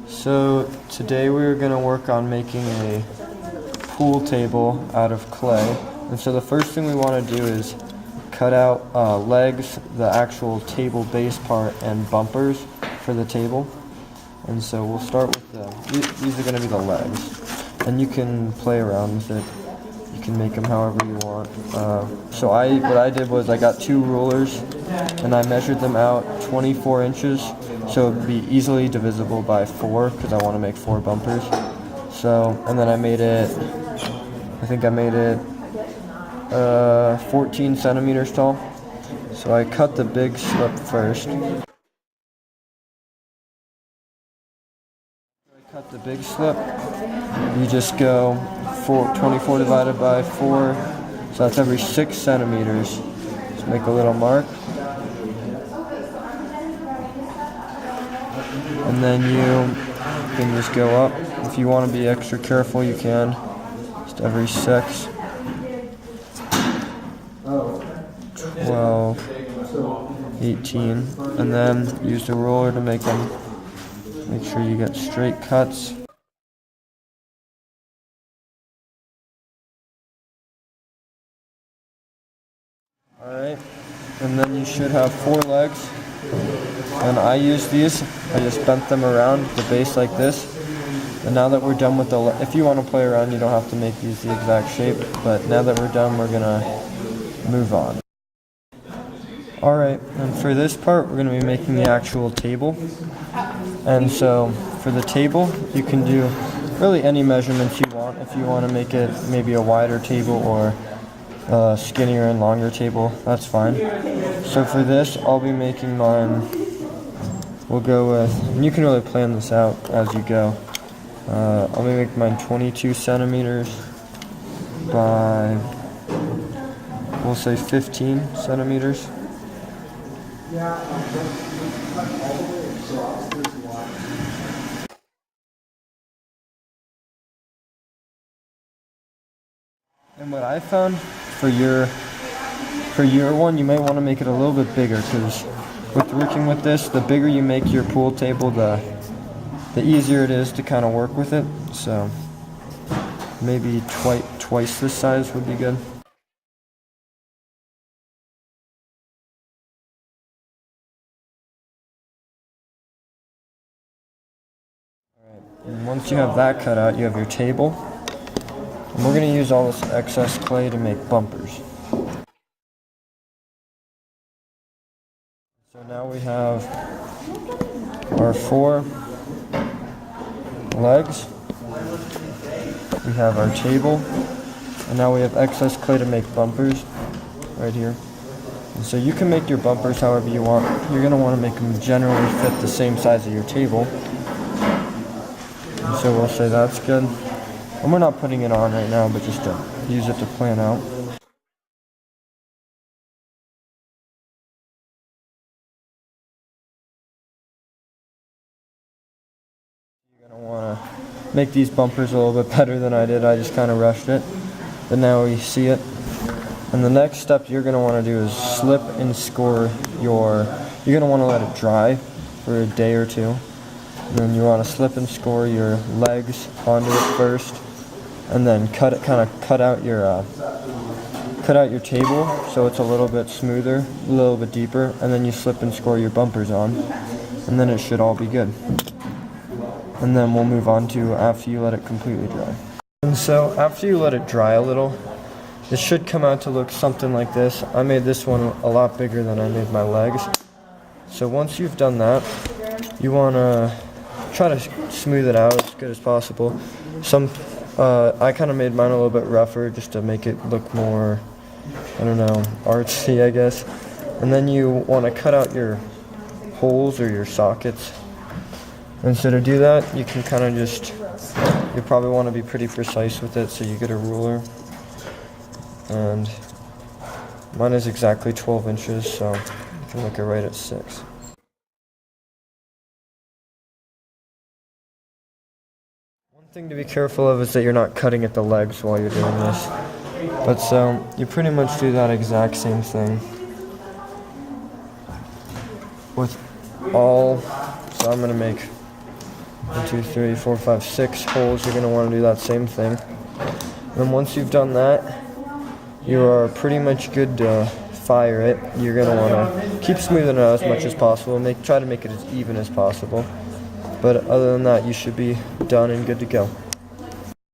So today we're going to work on making a pool table out of clay. And so the first thing we want to do is cut out legs, the actual table base part, and bumpers for the table. And so we'll start with these are going to be the legs. And you can play around with it. You can make them however you want. So what I did was I got 2 rulers and I measured them out 24 inches. So it would be easily divisible by 4 because I want to make 4 bumpers. So, and then I made it, I think I made it 14 centimeters tall. So I cut the big slip first. Cut the big slip. You just go 24 divided by 4. So that's every 6 centimeters. Just make a little mark. And then you can just go up. If you want to be extra careful, you can. Just every 6, 12, 18. And then use the ruler to make sure you get straight cuts. Alright, and then you should have 4 legs. And I use these, I just bent them around the base like this. And now that we're done with if you want to play around, you don't have to make these the exact shape. But now that we're done, we're going to move on. Alright, and for this part, we're going to be making the actual table. And so, for the table, you can do really any measurements you want. If you want to make it maybe a wider table or a skinnier and longer table, that's fine. So for this, I'll be making mine, we'll go with, and you can really plan this out as you go. I'll be making mine 22 centimeters by, we'll say 15 centimeters. And what I found for your one, you might want to make it a little bit bigger, because with working with this, the bigger you make your pool table, the easier it is to kind of work with it. So maybe twice this size would be good. Alright, and once you have that cut out, you have your table. And we're going to use all this excess clay to make bumpers. So now we have our 4 legs, we have our table, and now we have excess clay to make bumpers right here. And so you can make your bumpers however you want. You're going to want to make them generally fit the same size of your table. And so we'll say that's good. And we're not putting it on right now, but just to use it to plan out. You're going to want to make these bumpers a little bit better than I did. I just kind of rushed it. But now we see it. And the next step you're going to want to do is slip and score you're going to want to let it dry for a day or 2. And then you want to slip and score your legs onto it first. And then cut out your table so it's a little bit smoother, a little bit deeper, and then you slip and score your bumpers on, and then it should all be good. And then we'll move on to after you let it completely dry. And so after you let it dry a little, it should come out to look something like this. I made this one a lot bigger than I made my legs. So once you've done that, you want to try to smooth it out as good as possible. I kind of made mine a little bit rougher just to make it look more, I don't know, artsy, I guess. And then you want to cut out your holes or your sockets. And so to do that, you can kind of you probably want to be pretty precise with it, so you get a ruler. And mine is exactly 12 inches, so you can look it right at 6. Thing to be careful of is that you're not cutting at the legs while you're doing this. But so you pretty much do that exact same thing with all. So I'm going to make 1, 2, 3, 4, 5, 6 holes. You're going to want to do that same thing. And then once you've done that, you are pretty much good to fire it. You're going to want to keep smoothing it out as much as possible. Try to make it as even as possible. But other than that, you should be done and good to go.